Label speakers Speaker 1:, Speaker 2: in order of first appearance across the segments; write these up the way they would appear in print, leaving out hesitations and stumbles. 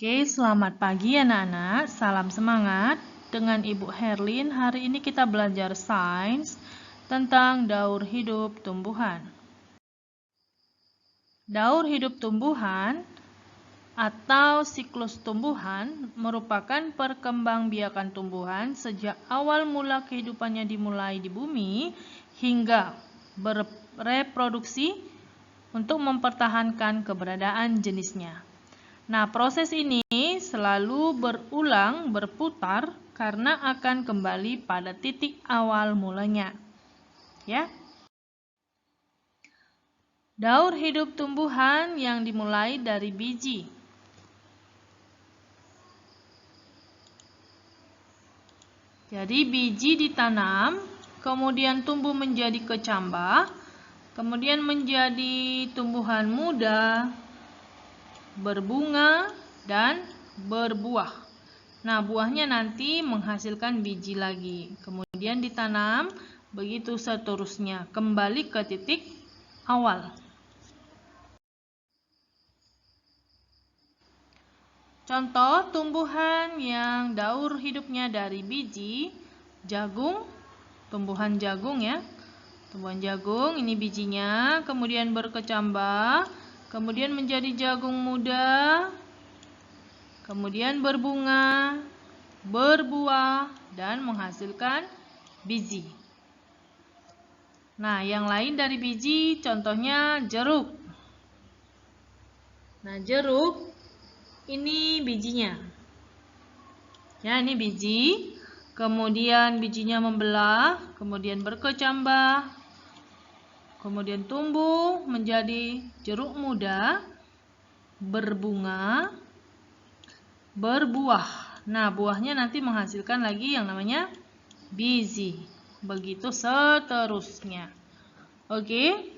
Speaker 1: Oke, selamat pagi anak-anak. Salam semangat. Dengan Ibu Herlin, hari ini kita belajar sains tentang daur hidup tumbuhan. Daur hidup tumbuhan atau siklus tumbuhan merupakan perkembangbiakan tumbuhan sejak awal mula kehidupannya dimulai di bumi hingga bereproduksi untuk mempertahankan keberadaan jenisnya. Nah, proses ini selalu berulang, berputar karena akan kembali pada titik awal mulanya. Ya. Daur hidup tumbuhan yang dimulai dari biji. Jadi biji ditanam, kemudian tumbuh menjadi kecambah, kemudian menjadi tumbuhan muda, berbunga, dan berbuah. Nah, buahnya nanti menghasilkan biji lagi. Kemudian ditanam, begitu seterusnya. Kembali ke titik awal. Contoh tumbuhan yang daur hidupnya dari biji, jagung, tumbuhan jagung ya. Tumbuhan jagung, ini bijinya, kemudian berkecambah, kemudian menjadi jagung muda, kemudian berbunga, berbuah, dan menghasilkan biji. Nah, yang lain dari biji, contohnya jeruk. Nah, jeruk, ini bijinya. Ya, ini biji. Kemudian bijinya membelah, kemudian berkecambah, kemudian tumbuh menjadi jeruk muda, berbunga, berbuah. Nah, buahnya nanti menghasilkan lagi yang namanya biji. Begitu seterusnya. Oke.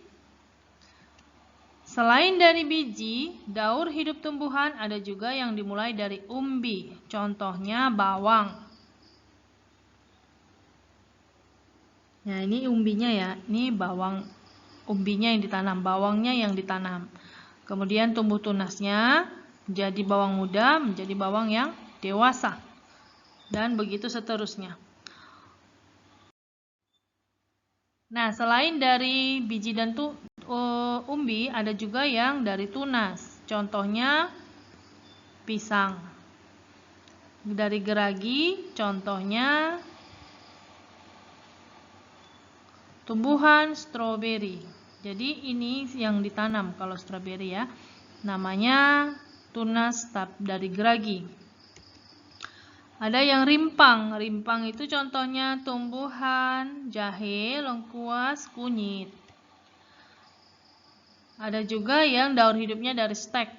Speaker 1: Selain dari biji, daur hidup tumbuhan ada juga yang dimulai dari umbi. Contohnya bawang. Nah, ini umbinya ya. Ini bawang, umbinya yang ditanam, bawangnya yang ditanam. Kemudian tumbuh tunasnya menjadi bawang muda, menjadi bawang yang dewasa. Dan begitu seterusnya. Nah, selain dari biji dan umbi, ada juga yang dari tunas. Contohnya pisang. Dari geragi, contohnya tumbuhan stroberi. Jadi ini yang ditanam kalau stroberi ya. Namanya tunas dari geragi. Ada yang rimpang. Rimpang itu contohnya tumbuhan jahe, lengkuas, kunyit. Ada juga yang daur hidupnya dari stek.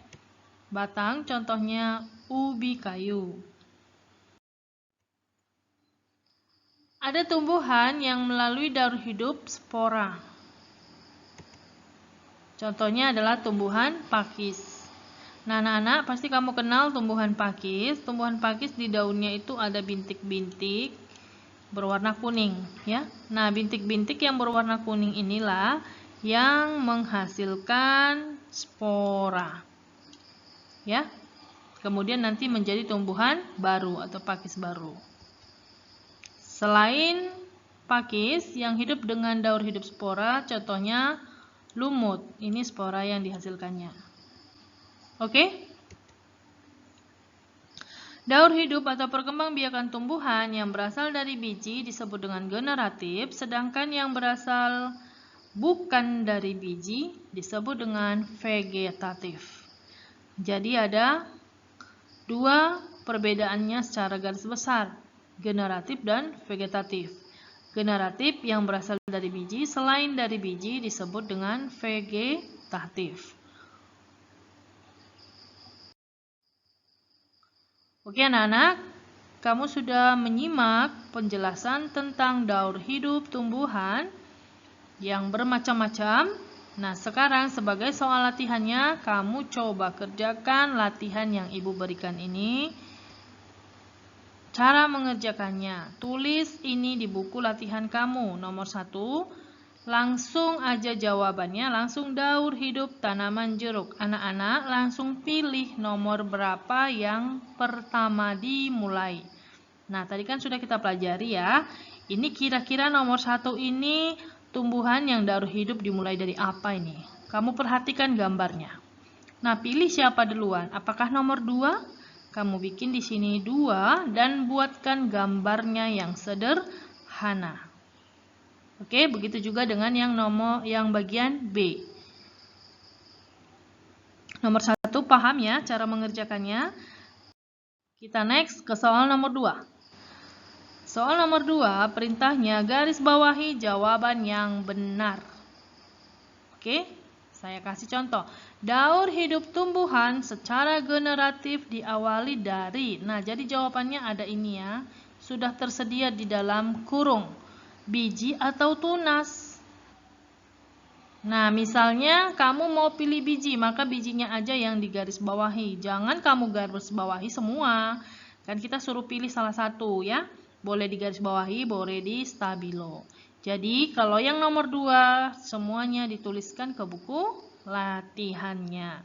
Speaker 1: Batang contohnya ubi kayu. Ada tumbuhan yang melalui daur hidup spora. Contohnya adalah tumbuhan pakis. Nah, anak-anak pasti kamu kenal tumbuhan pakis. Tumbuhan pakis di daunnya itu ada bintik-bintik berwarna kuning, ya. Nah, bintik-bintik yang berwarna kuning inilah yang menghasilkan spora. Ya. Kemudian nanti menjadi tumbuhan baru atau pakis baru. Selain pakis yang hidup dengan daur hidup spora, contohnya lumut. Ini spora yang dihasilkannya. Oke? Daur hidup atau perkembangbiakan tumbuhan yang berasal dari biji disebut dengan generatif, sedangkan yang berasal bukan dari biji disebut dengan vegetatif. Jadi ada dua perbedaannya secara garis besar, generatif dan vegetatif. Generatif yang berasal dari biji, selain dari biji disebut dengan vegetatif. Oke anak-anak, kamu sudah menyimak penjelasan tentang daur hidup tumbuhan yang bermacam-macam. Nah, sekarang sebagai soal latihannya, kamu coba kerjakan latihan yang Ibu berikan ini. Cara mengerjakannya, tulis ini di buku latihan kamu. Nomor 1, Langsung aja jawabannya, langsung daur hidup tanaman jeruk. Anak-anak langsung pilih nomor berapa yang pertama dimulai. Nah, tadi kan sudah kita pelajari ya. Ini kira-kira nomor 1 ini tumbuhan yang daur hidup dimulai dari apa ini? Kamu perhatikan gambarnya. Nah, pilih siapa duluan? Apakah nomor 2? Kamu bikin di sini 2 dan buatkan gambarnya yang sederhana. Oke, begitu juga dengan yang bagian B. Nomor 1 paham ya cara mengerjakannya? Kita next ke soal nomor 2. Soal nomor 2, perintahnya garis bawahi jawaban yang benar. Oke, saya kasih contoh. Daur hidup tumbuhan secara generatif diawali dari. Nah, jadi jawabannya ada ini ya. Sudah tersedia di dalam kurung. Biji atau tunas. Nah, misalnya kamu mau pilih biji, maka bijinya aja yang digaris bawahi. Jangan kamu garis bawahi semua. Kan kita suruh pilih salah satu ya. Boleh digaris bawahi, boleh di stabilo. Jadi, kalau yang nomor 2, semuanya dituliskan ke buku latihannya.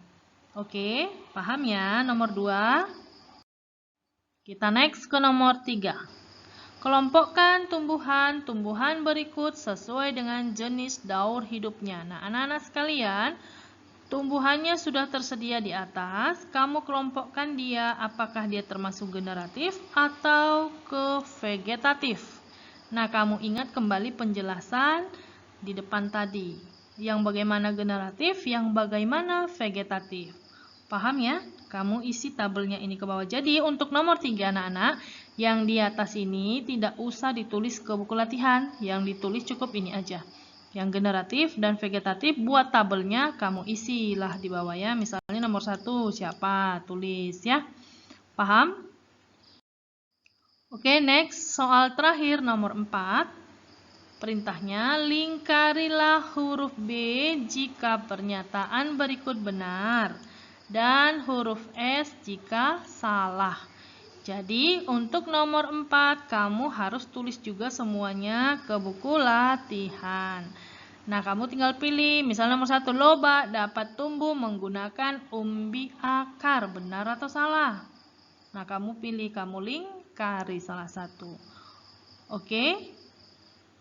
Speaker 1: Oke, paham ya nomor 2? Kita next ke nomor 3. Kelompokkan tumbuhan berikut sesuai dengan jenis daur hidupnya. Nah, anak-anak sekalian, tumbuhannya sudah tersedia di atas. Kamu kelompokkan dia, apakah dia termasuk generatif atau ke vegetatif. Nah, kamu ingat kembali penjelasan di depan tadi. Yang bagaimana generatif, yang bagaimana vegetatif. Paham ya? Kamu isi tabelnya ini ke bawah. Jadi, untuk nomor 3 anak-anak, yang di atas ini tidak usah ditulis ke buku latihan. Yang ditulis cukup ini aja. Yang generatif dan vegetatif buat tabelnya kamu isilah di bawah ya. Misalnya nomor 1 siapa? Tulis ya. Paham? Oke, next. Soal terakhir nomor 4. Perintahnya lingkarilah huruf B jika pernyataan berikut benar. Dan huruf S jika salah. Jadi untuk nomor 4 kamu harus tulis juga semuanya ke buku latihan. Nah, kamu tinggal pilih. Misalnya nomor 1, lobak dapat tumbuh menggunakan umbi akar. Benar atau salah? Nah, kamu pilih, kamu lingkari salah satu. Oke?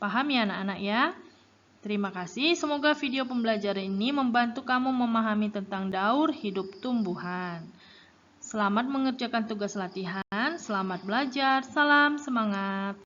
Speaker 1: Paham ya anak-anak ya? Terima kasih, semoga video pembelajaran ini membantu kamu memahami tentang daur hidup tumbuhan. Selamat mengerjakan tugas latihan, selamat belajar, salam semangat.